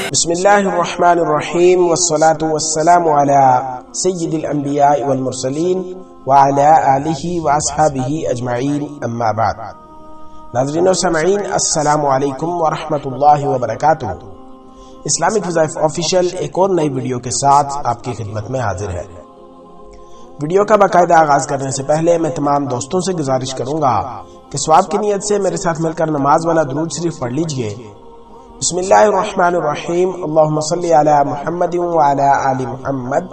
بسم اللہ الرحمن الرحیم والصلاة والسلام علی سید الانبیاء والمرسلین وعلی آلہ واصحابہ اجمعین اما بعد۔ ناظرین و سامعین، السلام علیکم ورحمۃ اللہ وبرکاتہ۔ اسلامک وظائف آفیشیل ایک اور نئی ویڈیو کے ساتھ آپ کی خدمت میں حاضر ہے۔ ویڈیو کا باقاعدہ آغاز کرنے سے پہلے میں تمام دوستوں سے گزارش کروں گا کہ ثواب کی نیت سے میرے ساتھ مل کر نماز والا درود شریف پڑھ لیجئے۔ بسم اللہ الرحمن الرحیم، اللہم صلی علی محمد وعلی آل محمد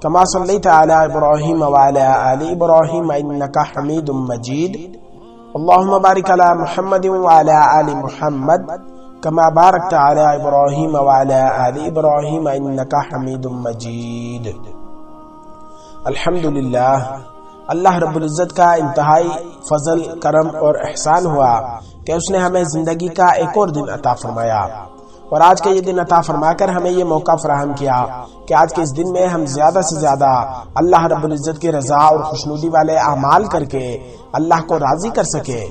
کما صلیت علی ابراہیم وعلی آل ابراہیم انکا حمید مجید، اللہم بارک علی محمد وعلی آل محمد کما بارکت علی ابراہیم وعلی آل ابراہیم انکا حمید مجید۔ الحمدللہ، اللہ رب العزت کا انتہائی فضل، کرم اور احسان ہوا کہ اس نے ہمیں زندگی کا ایک اور دن عطا فرمایا، اور آج کا یہ دن عطا فرما کر ہمیں یہ موقع فراہم کیا کہ آج کے اس دن میں ہم زیادہ سے زیادہ اللہ رب العزت کی رضا اور خوشنودی والے اعمال کر کے اللہ کو راضی کر سکے،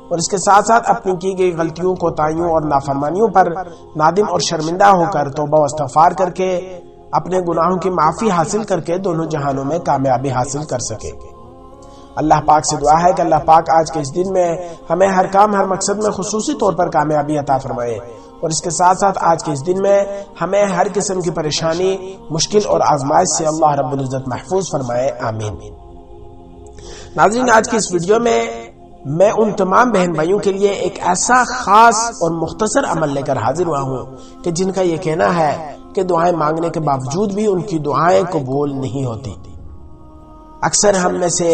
اور اس کے ساتھ ساتھ اپنی کی گئی غلطیوں، کوتاہیوں اور نافرمانیوں پر نادم اور شرمندہ ہو کر توبہ و استغفار کر کے اپنے گناہوں کی معافی حاصل کر کے دونوں جہانوں میں کامیابی حاصل کر سکے۔ اللہ پاک سے دعا ہے کہ اللہ پاک آج کے اس دن میں ہمیں ہر کام، ہر مقصد میں خصوصی طور پر کامیابی عطا فرمائے، اور اس کے ساتھ ساتھ آج کے اس دن میں ہمیں ہر قسم کی پریشانی، مشکل اور آزمائش سے اللہ رب العزت محفوظ فرمائے، آمین۔ ناظرین، آج کی اس ویڈیو میں ان تمام بہن بھائیوں کے لیے ایک ایسا خاص اور مختصر عمل لے کر حاضر ہوا ہوں کہ جن کا یہ کہنا ہے کہ دعائیں مانگنے کے باوجود بھی ان کی دعائیں قبول نہیں ہوتی۔ اکثر ہم میں سے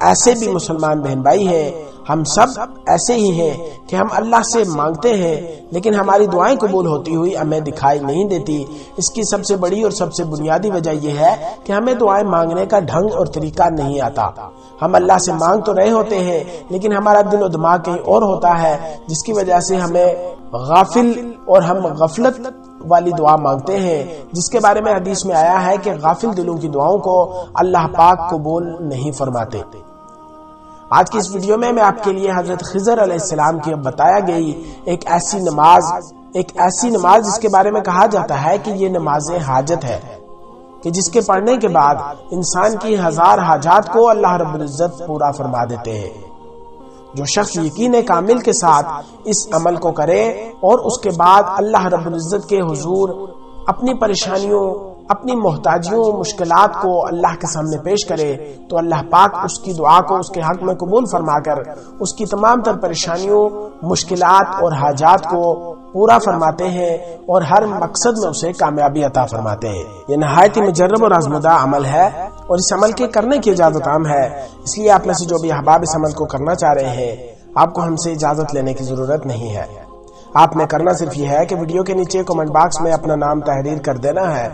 ایسے بھی مسلمان بہن بھائی ہیں، ہم سب ایسے ہی ہیں کہ ہم اللہ سے مانگتے ہیں لیکن ہماری دعائیں قبول ہوتی ہوئی ہمیں دکھائی نہیں دیتی۔ اس کی سب سے بڑی اور سب سے بنیادی وجہ یہ ہے کہ ہمیں دعائیں مانگنے کا ڈھنگ اور طریقہ نہیں آتا۔ ہم اللہ سے مانگ تو رہے ہوتے ہیں لیکن ہمارا دل و دماغ کہیں اور ہوتا ہے، جس کی وجہ سے ہمیں غافل اور ہم غفلت والی دعا مانگتے ہیں، جس کے بارے میں حدیث میں آیا ہے کہ غافل دلوں کی دعاؤں کو اللہ پاک قبول نہیں فرماتے۔ آج کی اس ویڈیو میں آپ کے لیے حضرت خضر علیہ السلام کی بتایا گئی ایک ایسی نماز جس کے بارے میں کہا جاتا ہے کہ یہ نماز حاجت ہے، کہ جس کے پڑھنے کے بعد انسان کی ہزار حاجات کو اللہ رب العزت پورا فرما دیتے ہیں۔ جو شخص یقین کامل کے ساتھ اس عمل کو کرے اور اس کے بعد اللہ رب العزت کے حضور اپنی پریشانیوں، اپنی محتاجیوں، مشکلات کو اللہ کے سامنے پیش کرے تو اللہ پاک اس کی دعا کو اس کے حق میں قبول فرما کر اس کی تمام تر پریشانیوں، مشکلات اور حاجات کو پورا فرماتے ہیں اور ہر مقصد میں اسے کامیابی عطا فرماتے ہیں۔ یہ نہایت ہی مجرب اور آزمودہ عمل ہے، اور اس عمل کے کرنے کی اجازت عام ہے، اس لیے آپ میں سے جو بھی احباب اس عمل کو کرنا چاہ رہے ہیں، آپ کو ہم سے اجازت لینے کی ضرورت نہیں ہے۔ آپ نے کرنا صرف یہ ہے کہ ویڈیو کے نیچے کمنٹ باکس میں اپنا نام تحریر کر دینا ہے۔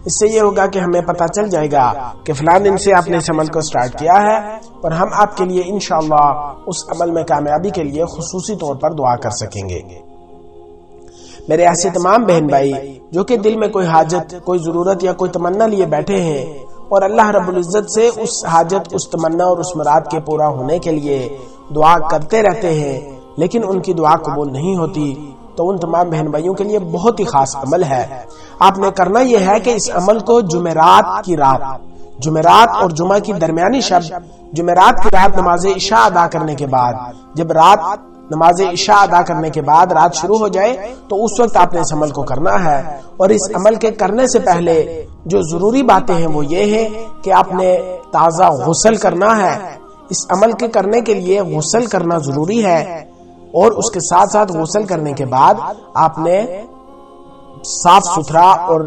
اس سے یہ ہوگا کہ ہمیں پتہ چل جائے گا کہ فلاں دن سے آپ نے اس عمل کو سٹارٹ کیا ہے، اور ہم آپ کے لیے انشاءاللہ اس عمل میں کامیابی کے لیے خصوصی طور پر دعا کر سکیں گے۔ میرے ایسے تمام بہن بھائی جو کہ دل میں کوئی حاجت، کوئی ضرورت یا کوئی تمنا لیے بیٹھے ہیں اور اللہ رب العزت سے اس حاجت، اس تمنا اور اس مراد کے پورا ہونے کے لیے دعا کرتے رہتے ہیں لیکن ان کی دعا قبول نہیں ہوتی، تو ان تمام بہن بھائیوں کے لیے بہت ہی خاص عمل ہے۔ آپ نے کرنا یہ ہے کہ اس عمل کو جمعرات کی رات، جمعرات اور جمعہ کی درمیانی شب، جمعرات کی رات نماز عشاء ادا کرنے کے بعد، جب نماز عشاء ادا کرنے کے بعد رات شروع ہو جائے تو اس وقت آپ نے اس عمل کو کرنا ہے۔ اور اس عمل کے کرنے سے پہلے جو ضروری باتیں ہیں وہ یہ ہے کہ آپ نے تازہ غسل کرنا ہے۔ اس عمل کے کرنے کے لیے غسل کرنا ضروری ہے، اور اس کے ساتھ ساتھ غسل کرنے کے بعد آپ نے صاف ستھرا اور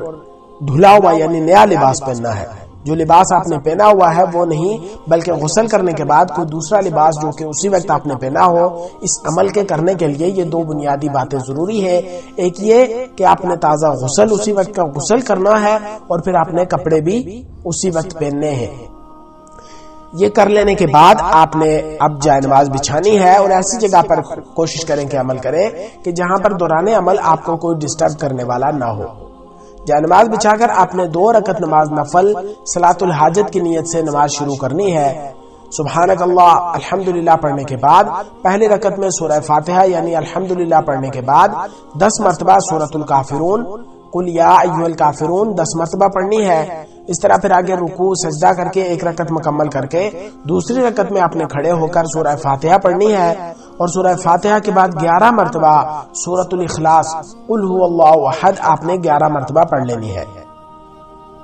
دھلا ہوا یعنی نیا لباس پہننا ہے۔ جو لباس آپ نے پہنا ہوا ہے وہ نہیں، بلکہ غسل کرنے کے بعد کوئی دوسرا لباس جو کہ اسی وقت آپ نے پہنا ہو۔ اس عمل کے کرنے کے لیے یہ دو بنیادی باتیں ضروری ہے۔ ایک یہ کہ آپ نے تازہ غسل اسی وقت کا غسل کرنا ہے، اور پھر آپ نے کپڑے بھی اسی وقت پہننے ہیں۔ یہ کر لینے کے بعد آپ نے اب جائے نماز بچھانی ہے، اور ایسی جگہ پر کوشش کریں کہ عمل کریں کہ جہاں پر دوران عمل آپ کو کوئی ڈسٹرب کرنے والا نہ ہو۔ جائے نماز بچھا کر آپ نے 2 رکعت نماز نفل صلاۃ الحاجت کی نیت سے نماز شروع کرنی ہے۔ سبحانک اللہ الحمدللہ پڑھنے کے بعد پہلی رکعت میں سورہ فاتحہ یعنی الحمدللہ پڑھنے کے بعد 10 مرتبہ سورۃ الکافرون قل یا ایھا الکافرون 10 مرتبہ پڑھنی ہے۔ اس طرح پھر آگے رکوع سجدہ کر کے ایک رکعت مکمل کر کے دوسری رکعت میں آپ نے کھڑے ہو کر سورہ فاتحہ پڑھنی ہے، اور سورہ فاتحہ کے بعد 11 مرتبہ سورۃ الاخلاص قل ھو اللہ احد آپ نے 11 مرتبہ پڑھ لینی ہے۔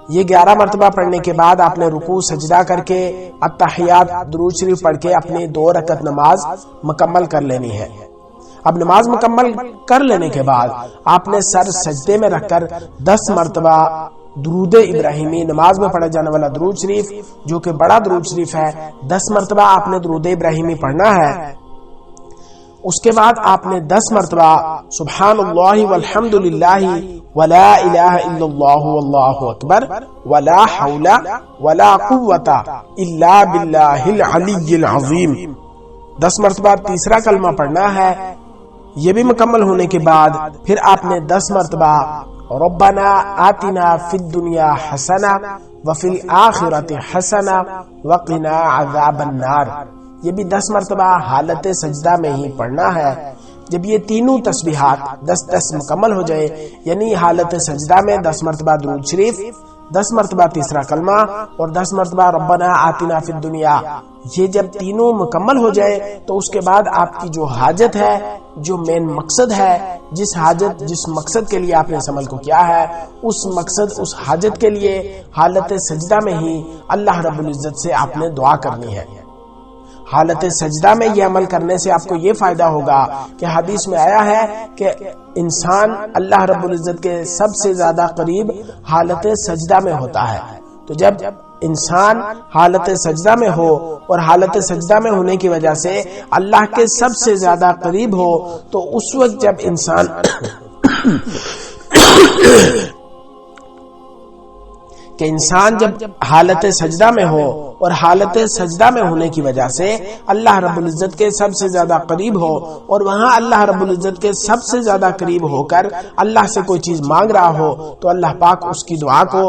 یہ 11 مرتبہ پڑھنے کے بعد آپ نے رکوع سجدہ کر کے التحیات درود شریف پڑھ کے اپنی 2 رکعت نماز مکمل کر لینی ہے۔ اب نماز مکمل کر لینے کے بعد آپ نے سر سجدے میں رکھ کر 10 مرتبہ درود ابراہیمی نماز میں پڑھا جانے والا درود شریف جو کہ بڑا درود شریف ہے 10 مرتبہ آپ نے درود ابراہیمی پڑھنا ہے۔ اس کے بعد آپ نے 10 مرتبہ سبحان اللہ والحمد للہ ولا الہ الا اللہ واللہ اکبر ولا حول ولا قوت الا باللہ العلی العظیم 10 مرتبہ تیسرا کلمہ پڑھنا ہے۔ یہ بھی مکمل ہونے کے بعد پھر آپ نے 10 مرتبہ ربنا آتنا فی الدنیا حسنہ وفی الآخرۃ حسنہ وقنا عذاب النار یہ بھی 10 مرتبہ حالت سجدہ میں ہی پڑھنا ہے۔ جب یہ تینوں تسبیحات 10 مکمل ہو جائے یعنی حالت سجدہ میں 10 مرتبہ درود شریف 10 مرتبہ تیسرا کلمہ اور 10 مرتبہ ربنا آتنا فی الدنیا، یہ جب تینوں مکمل ہو جائے تو اس کے بعد آپ کی جو حاجت ہے، جو مین مقصد ہے، جس مقصد کے لیے آپ نے اس عمل کو کیا ہے، اس مقصد اس حاجت کے لیے حالت سجدہ میں ہی اللہ رب العزت سے آپ نے دعا کرنی ہے۔ حالت سجدہ میں یہ عمل کرنے سے آپ کو یہ فائدہ ہوگا کہ حدیث میں آیا ہے کہ انسان اللہ رب العزت کے سب سے زیادہ قریب حالت سجدہ میں ہوتا ہے۔ تو جب انسان حالت سجدہ میں ہو اور حالت سجدہ میں ہونے کی وجہ سے اللہ کے سب سے زیادہ قریب ہو تو اس وقت جب انسان جب حالت سجدہ میں ہو اور حالت سجدہ میں ہونے کی وجہ سے اللہ رب العزت کے سب سے زیادہ قریب ہو اور وہاں اللہ رب العزت کے سب سے زیادہ قریب ہو کر اللہ سے کوئی چیز مانگ رہا ہو تو اللہ پاک اس کی دعا کو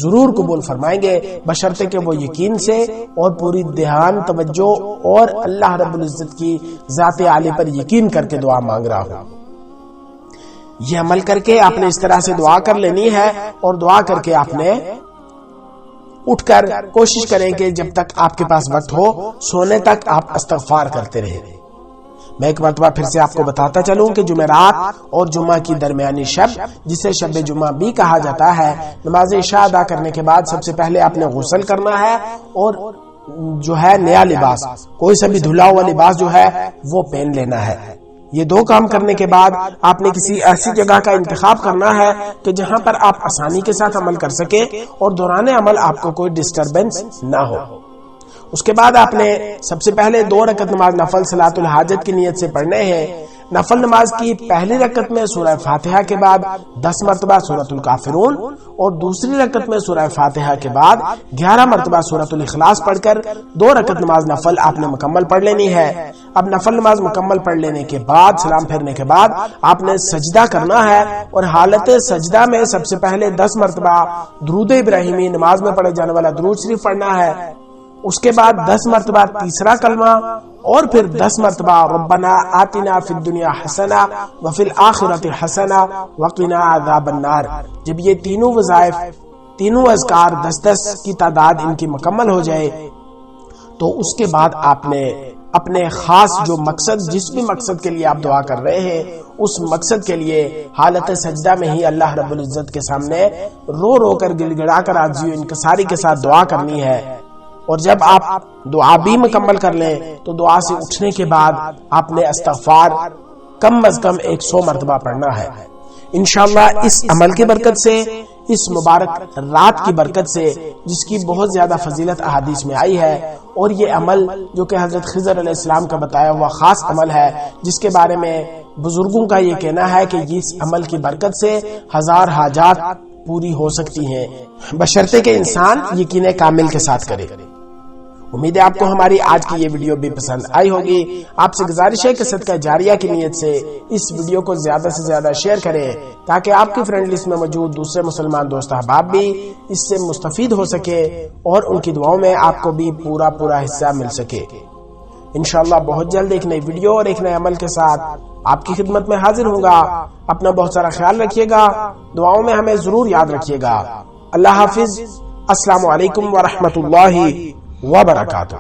ضرور قبول فرمائیں گے، بشرطے کہ وہ یقین سے اور پوری دھیان توجہ اور اللہ رب العزت کی ذات عالی پر یقین کر کے دعا مانگ رہا ہو۔ یہ عمل کر کے آپ نے اس طرح سے دعا کر لینی ہے، اور دعا کر کے آپ نے اٹھ کر کوشش کریں کہ جب تک آپ کے پاس وقت ہو سونے تک آپ استغفار کرتے رہیں۔ میں ایک مرتبہ پھر سے آپ کو بتاتا چلوں کہ جمعرات اور جمعہ کی درمیانی شب جسے شب جمعہ بھی کہا جاتا ہے، نماز عشاء ادا کرنے کے بعد سب سے پہلے آپ نے غسل کرنا ہے اور جو ہے نیا لباس، کوئی سا بھی دھلا ہوا لباس جو ہے وہ پہن لینا ہے۔ یہ 2 کام کرنے کے بعد آپ نے کسی ایسی جگہ کا انتخاب کرنا ہے کہ جہاں پر آپ آسانی کے ساتھ عمل کر سکیں اور دوران عمل آپ کو کوئی ڈسٹربنس نہ ہو۔ اس کے بعد آپ نے سب سے پہلے 2 رکعت نماز نفل صلاۃ الحاجت کی نیت سے پڑھنے ہیں۔ نفل نماز کی پہلی رکعت میں سورہ فاتحہ کے بعد 10 مرتبہ سورۃ الکافرون اور دوسری رکعت میں سورہ فاتحہ کے بعد 11 مرتبہ سورۃ الاخلاص پڑھ کر 2 رکعت نماز نفل آپ نے مکمل پڑھ لینی ہے۔ اب نفل نماز مکمل پڑھ لینے کے بعد سلام پھیرنے کے بعد آپ نے سجدہ کرنا ہے، اور حالت سجدہ میں سب سے پہلے 10 مرتبہ درود ابراہیمی نماز میں پڑھے جانے والا درود شریف پڑھنا ہے۔ اس کے بعد 10 مرتبہ تیسرا کلمہ اور پھر 10 مرتبہ ربنا آتنا فی الدنیا حسنہ وفی الآخرۃ حسنہ وقنا عذاب النار۔ جب یہ تینوں وظائف، تینوں اذکار 10 کی تعداد ان کی مکمل ہو جائے تو اس کے بعد آپ نے اپنے خاص جو مقصد، جس بھی مقصد کے لیے آپ دعا کر رہے ہیں، اس مقصد کے لیے حالت سجدہ میں ہی اللہ رب العزت کے سامنے رو رو کر گڑ گڑا کر عاجزی و انکساری کے ساتھ دعا کرنی ہے۔ اور جب آپ دعا بھی مکمل کر لیں تو دعا سے اٹھنے کے بعد آپ نے استغفار کم از کم 100 مرتبہ پڑھنا ہے۔ انشاءاللہ اس عمل کی برکت سے، اس مبارک رات کی برکت سے، جس کی بہت زیادہ فضیلت احادیث میں آئی ہے، اور یہ عمل جو کہ حضرت خضر علیہ السلام کا بتایا ہوا خاص عمل ہے، جس کے بارے میں بزرگوں کا یہ کہنا ہے کہ اس عمل کی برکت سے 1000 حاجات پوری ہو سکتی ہیں، بشرطے کہ انسان یقین کامل کے ساتھ کرے۔ امید ہے آپ کو ہماری آج کی یہ ویڈیو بھی پسند آئی ہوگی۔ آپ سے گزارش ہے کہ صدقہ جاریہ کی نیت سے اس ویڈیو کو زیادہ سے زیادہ شیئر کریں تاکہ آپ کی فرینڈ لسٹ میں موجود دوسرے مسلمان دوست احباب بھی اس سے مستفید ہو سکے اور ان کی دعاؤں میں آپ کو بھی پورا حصہ مل سکے۔ انشاءاللہ بہت جلد ایک نئی ویڈیو اور ایک نئے عمل کے ساتھ آپ کی خدمت میں حاضر ہوں گا۔ اپنا بہت سارا خیال رکھیے گا، دعاؤں میں ہمیں ضرور یاد رکھیے گا۔ اللہ حافظ۔ السلام علیکم ورحمۃ اللہ وبرکاتہ۔